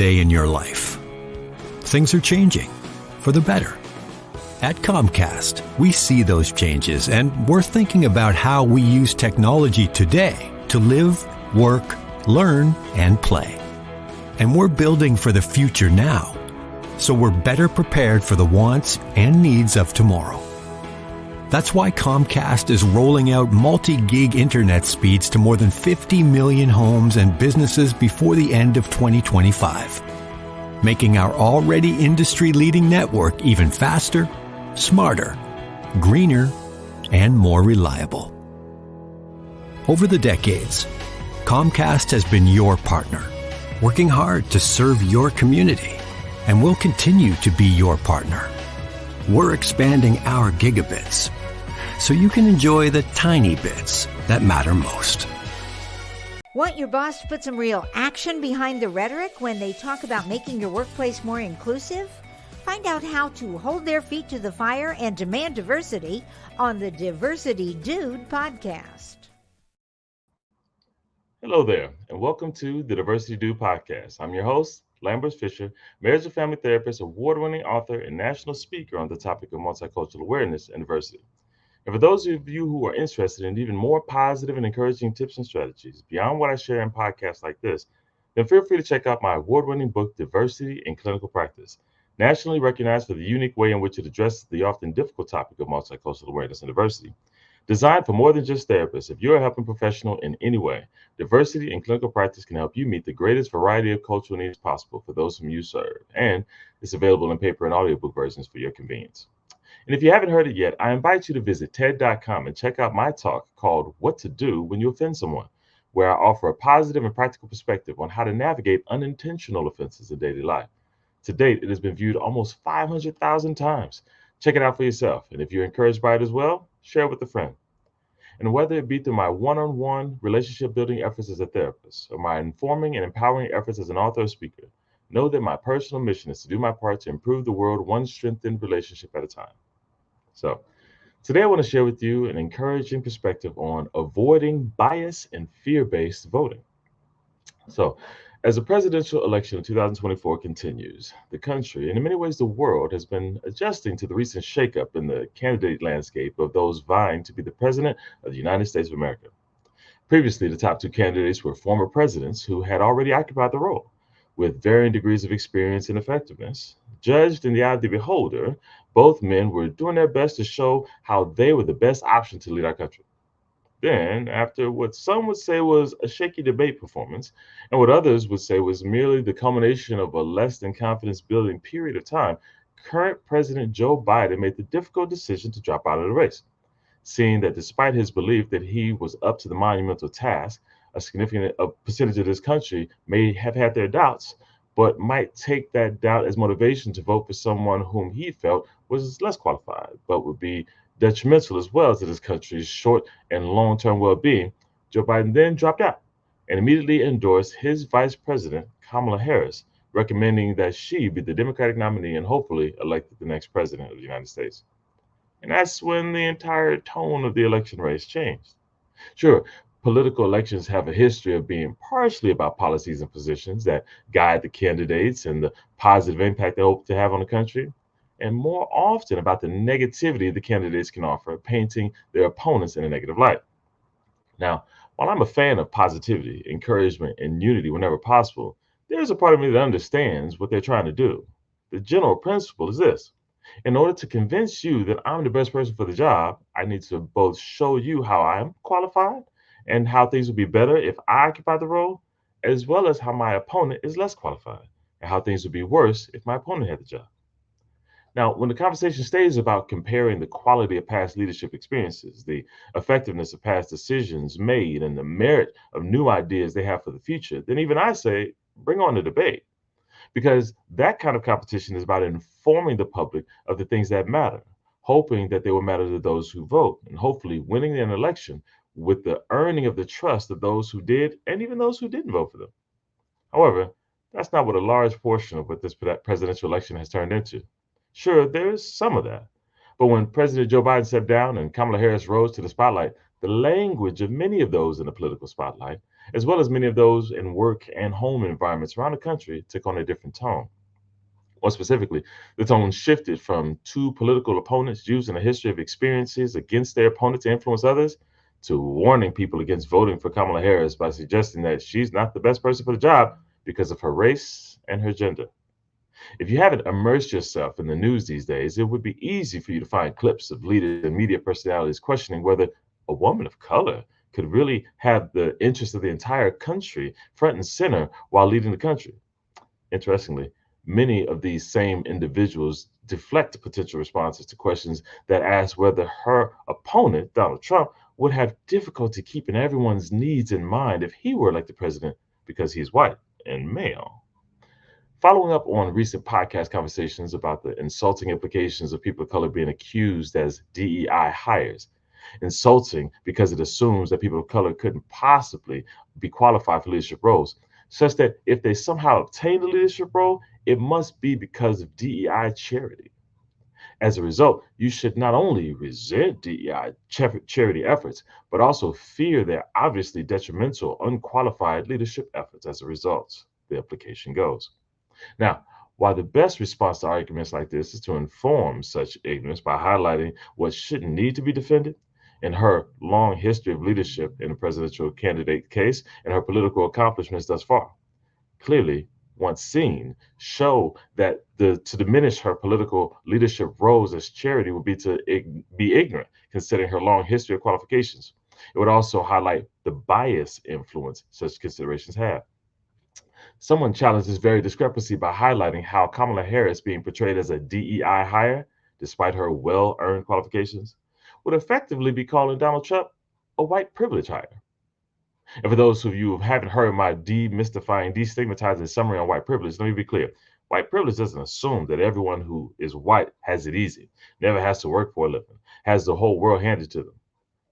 day in your life. Things are changing for the better. At Comcast, we see those changes, and we're thinking about how we use technology today to live, work, learn, and play. And we're building for the future now, so we're better prepared for the wants and needs of tomorrow. That's why Comcast is rolling out multi-gig internet speeds to more than 50 million homes and businesses before the end of 2025, making our already industry-leading network even faster, smarter, greener, and more reliable. Over the decades, Comcast has been your partner, working hard to serve your community, and will continue to be your partner. We're expanding our gigabits so you can enjoy the tiny bits that matter most. Want your boss to put some real action behind the rhetoric when they talk about making your workplace more inclusive? Find out how to hold their feet to the fire and demand diversity on the Diversity Dude podcast. Hello there, and welcome to the Diversity Dude podcast. I'm your host, Lambert Fisher, marriage and family therapist, award-winning author, and national speaker on the topic of multicultural awareness and diversity. And for those of you who are interested in even more positive and encouraging tips and strategies beyond what I share in podcasts like this, then feel free to check out my award-winning book, Diversity in Clinical Practice, nationally recognized for the unique way in which it addresses the often difficult topic of multicultural awareness and diversity. Designed for more than just therapists, if you're a helping professional in any way, Diversity in Clinical Practice can help you meet the greatest variety of cultural needs possible for those whom you serve, and it's available in paper and audiobook versions for your convenience. And if you haven't heard it yet, I invite you to visit TED.com and check out my talk called What to Do When You Offend Someone, where I offer a positive and practical perspective on how to navigate unintentional offenses in daily life. To date, it has been viewed almost 500,000 times. Check it out for yourself. And if you're encouraged by it as well, share it with a friend. And whether it be through my one-on-one relationship building efforts as a therapist or my informing and empowering efforts as an author or speaker, know that my personal mission is to do my part to improve the world one strengthened relationship at a time. So today I want to share with you an encouraging perspective on avoiding bias and fear-based voting. So as the presidential election of 2024 continues, the country, and in many ways the world, has been adjusting to the recent shakeup in the candidate landscape of those vying to be the president of the United States of America. Previously, the top two candidates were former presidents who had already occupied the role, with varying degrees of experience and effectiveness. Judged in the eye of the beholder, both men were doing their best to show how they were the best option to lead our country. Then, after what some would say was a shaky debate performance, and what others would say was merely the culmination of a less than confidence building period of time, current President Joe Biden made the difficult decision to drop out of the race, seeing that despite his belief that he was up to the monumental task, a significant percentage of this country may have had their doubts, but might take that doubt as motivation to vote for someone whom he felt was less qualified, but would be detrimental as well to this country's short and long-term well-being. Joe Biden then dropped out and immediately endorsed his vice president, Kamala Harris, recommending that she be the Democratic nominee and hopefully elected the next president of the United States. And that's when the entire tone of the election race changed. Sure, political elections have a history of being partially about policies and positions that guide the candidates and the positive impact they hope to have on the country, and more often about the negativity the candidates can offer, painting their opponents in a negative light. Now, while I'm a fan of positivity, encouragement, and unity whenever possible, there's a part of me that understands what they're trying to do. The general principle is this: in order to convince you that I'm the best person for the job, I need to both show you how I'm qualified and how things would be better if I occupy the role, as well as how my opponent is less qualified and how things would be worse if my opponent had the job. Now, when the conversation stays about comparing the quality of past leadership experiences, the effectiveness of past decisions made, and the merit of new ideas they have for the future, then even I say, bring on the debate. Because that kind of competition is about informing the public of the things that matter, hoping that they will matter to those who vote, and hopefully winning an election with the earning of the trust of those who did and even those who didn't vote for them. However, that's not what a large portion of what this presidential election has turned into. Sure, there is some of that. But when President Joe Biden stepped down and Kamala Harris rose to the spotlight, the language of many of those in the political spotlight as well as many of those in work and home environments around the country took on a different tone. More specifically, the tone shifted from two political opponents using a history of experiences against their opponent to influence others to warning people against voting for Kamala Harris by suggesting that she's not the best person for the job because of her race and her gender. If you haven't immersed yourself in the news these days, it would be easy for you to find clips of leaders and media personalities questioning whether a woman of color could really have the interest of the entire country front and center while leading the country. Interestingly, many of these same individuals deflect potential responses to questions that ask whether her opponent, Donald Trump, would have difficulty keeping everyone's needs in mind if he were elected president because he's white and male. Following up on recent podcast conversations about the insulting implications of people of color being accused as DEI hires, insulting because it assumes that people of color couldn't possibly be qualified for leadership roles, such that if they somehow obtain a leadership role, it must be because of DEI charity. As a result, you should not only resent DEI charity efforts, but also fear their obviously detrimental, unqualified leadership efforts as a result, the implication goes. Now, while the best response to arguments like this is to inform such ignorance by highlighting what shouldn't need to be defended, in her long history of leadership in the presidential candidate case and her political accomplishments thus far, clearly, once seen, show that to diminish her political leadership roles as charity would be to be ignorant, considering her long history of qualifications. It would also highlight the bias influence such considerations have. Someone challenged this very discrepancy by highlighting how Kamala Harris being portrayed as a DEI hire, despite her well earned qualifications, would effectively be calling Donald Trump a white privilege hire. And for those of you who haven't heard my demystifying, destigmatizing summary on white privilege, let me be clear. White privilege doesn't assume that everyone who is white has it easy, never has to work for a living, has the whole world handed to them.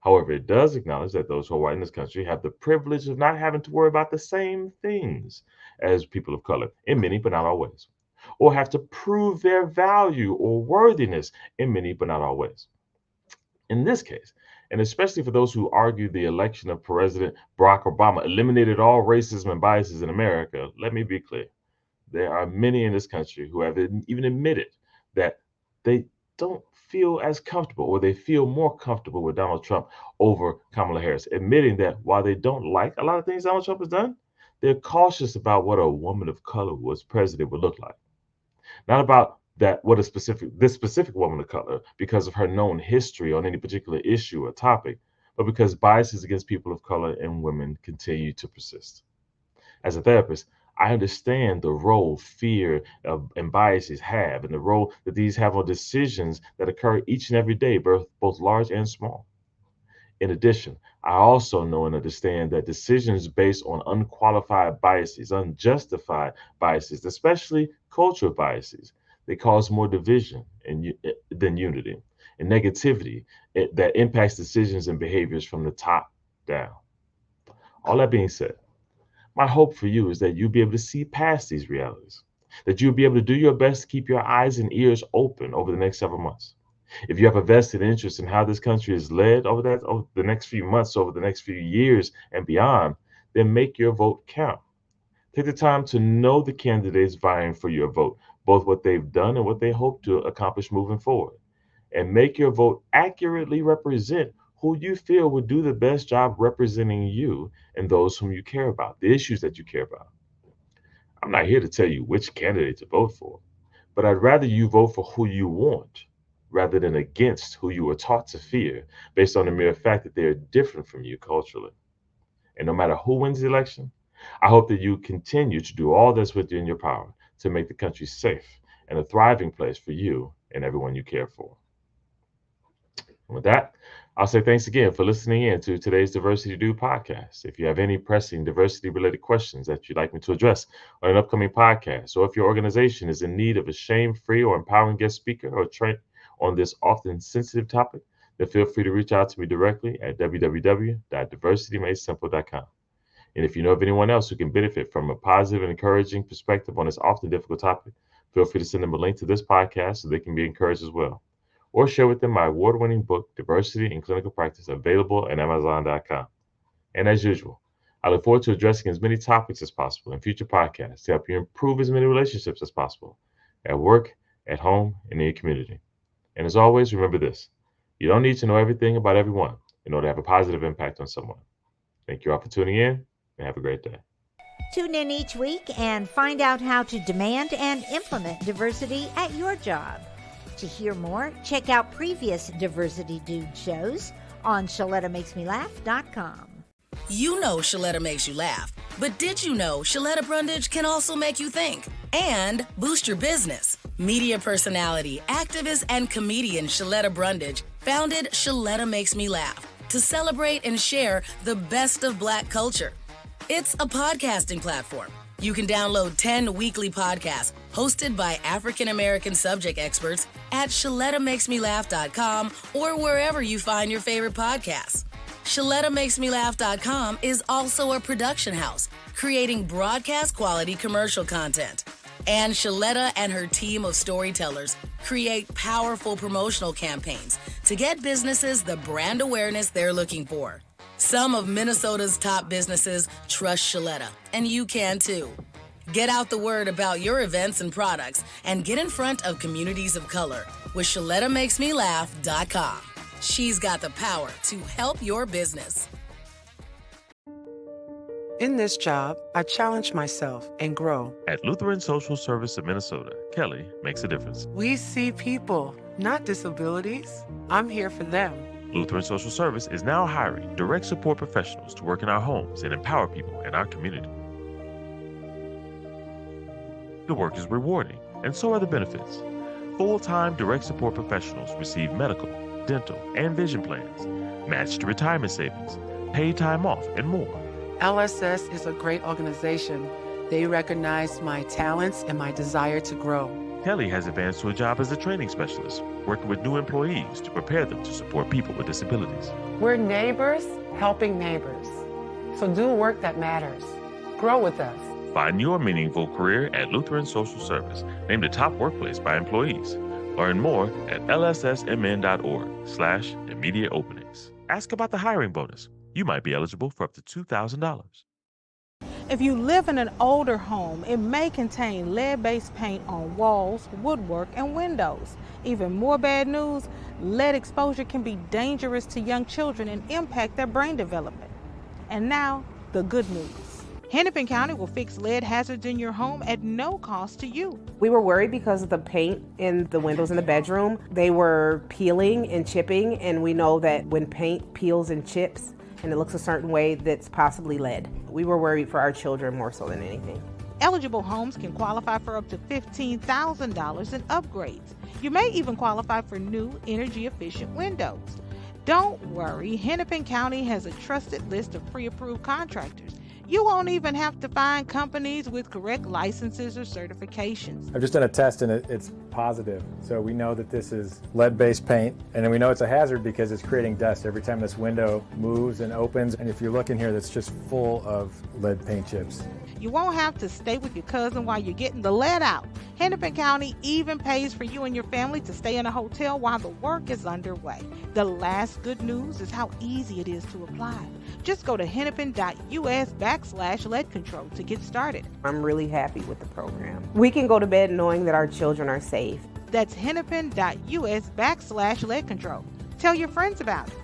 However, it does acknowledge that those who are white in this country have the privilege of not having to worry about the same things as people of color, in many but not all ways, or have to prove their value or worthiness in many but not all ways. In this case, and especially for those who argue the election of President Barack Obama eliminated all racism and biases in America, let me be clear. There are many in this country who have even admitted that they don't feel as comfortable or they feel more comfortable with Donald Trump over Kamala Harris, admitting that while they don't like a lot of things Donald Trump has done, they're cautious about what a woman of color who was president would look like. Not about that what this specific woman of color because of her known history on any particular issue or topic, but because biases against people of color and women continue to persist. As a therapist, I understand the role fear and biases have and the role that these have on decisions that occur each and every day, both large and small. In addition, I also know and understand that decisions based on unqualified biases, unjustified biases, especially cultural biases, they cause more division than unity and negativity that impacts decisions and behaviors from the top down. All that being said, my hope for you is that you'll be able to see past these realities, that you'll be able to do your best to keep your eyes and ears open over the next several months. If you have a vested interest in how this country is led over the next few months, over the next few years and beyond, then make your vote count. Take the time to know the candidates vying for your vote, both what they've done and what they hope to accomplish moving forward. And make your vote accurately represent who you feel would do the best job representing you and those whom you care about, the issues that you care about. I'm not here to tell you which candidate to vote for, but I'd rather you vote for who you want rather than against who you were taught to fear based on the mere fact that they're different from you culturally. And no matter who wins the election, I hope that you continue to do all that's within your power to make the country safe and a thriving place for you and everyone you care for. And with that, I'll say thanks again for listening in to today's Diversity Do podcast. If you have any pressing diversity-related questions that you'd like me to address on an upcoming podcast, or if your organization is in need of a shame-free or empowering guest speaker or train on this often sensitive topic, then feel free to reach out to me directly at www.diversitymadesimple.com. And if you know of anyone else who can benefit from a positive and encouraging perspective on this often difficult topic, feel free to send them a link to this podcast so they can be encouraged as well. Or share with them my award-winning book, Diversity in Clinical Practice, available at Amazon.com. And as usual, I look forward to addressing as many topics as possible in future podcasts to help you improve as many relationships as possible at work, at home, and in your community. And as always, remember this: you don't need to know everything about everyone in order to have a positive impact on someone. Thank you all for tuning in, and have a great day. Tune in each week and find out how to demand and implement diversity at your job. To hear more, check out previous Diversity Dude shows on ShalettaMakesMeLaugh.com. You know Shaletta makes you laugh, but did you know Shaletta Brundage can also make you think and boost your business? Media personality, activist, and comedian Shaletta Brundage founded Shaletta Makes Me Laugh to celebrate and share the best of Black culture. It's a podcasting platform. You can download 10 weekly podcasts hosted by African American subject experts at ShalettaMakesMeLaugh.com or wherever you find your favorite podcasts. ShalettaMakesMeLaugh.com is also a production house, creating broadcast quality commercial content. And Shaletta and her team of storytellers create powerful promotional campaigns to get businesses the brand awareness they're looking for. Some of Minnesota's top businesses trust Shaletta, and you can too. Get out the word about your events and products and get in front of communities of color with ShalettaMakesMeLaugh.com. She's got the power to help your business. In this job, I challenge myself and grow. At Lutheran Social Service of Minnesota, Kelly makes a difference. We see people, not disabilities. I'm here for them. Lutheran Social Service is now hiring direct support professionals to work in our homes and empower people in our community. The work is rewarding, and so are the benefits. Full-time direct support professionals receive medical, dental, and vision plans, matched retirement savings, paid time off, and more. LSS is a great organization. They recognize my talents and my desire to grow. Kelly has advanced to a job as a training specialist, working with new employees to prepare them to support people with disabilities. We're neighbors helping neighbors. So do work that matters. Grow with us. Find your meaningful career at Lutheran Social Service, named the top workplace by employees. Learn more at lssmn.org/immediate openings. Ask about the hiring bonus. You might be eligible for up to $2,000. If you live in an older home, it may contain lead-based paint on walls, woodwork, and windows. Even more bad news, lead exposure can be dangerous to young children and impact their brain development. And now, the good news. Hennepin County will fix lead hazards in your home at no cost to you. We were worried because of the paint in the windows in the bedroom. They were peeling and chipping, and we know that when paint peels and chips and it looks a certain way, that's possibly lead. We were worried for our children more so than anything. Eligible homes can qualify for up to $15,000 in upgrades. You may even qualify for new energy-efficient windows. Don't worry, Hennepin County has a trusted list of pre-approved contractors. You won't even have to find companies with correct licenses or certifications. I've just done a test and it's positive. So we know that this is lead-based paint, and then we know it's a hazard because it's creating dust every time this window moves and opens. And if you look in here, that's just full of lead paint chips. You won't have to stay with your cousin while you're getting the lead out. Hennepin County even pays for you and your family to stay in a hotel while the work is underway. The last good news is how easy it is to apply. Just go to hennepin.us/lead control to get started. I'm really happy with the program. We can go to bed knowing that our children are safe. That's hennepin.us/lead control. Tell your friends about it.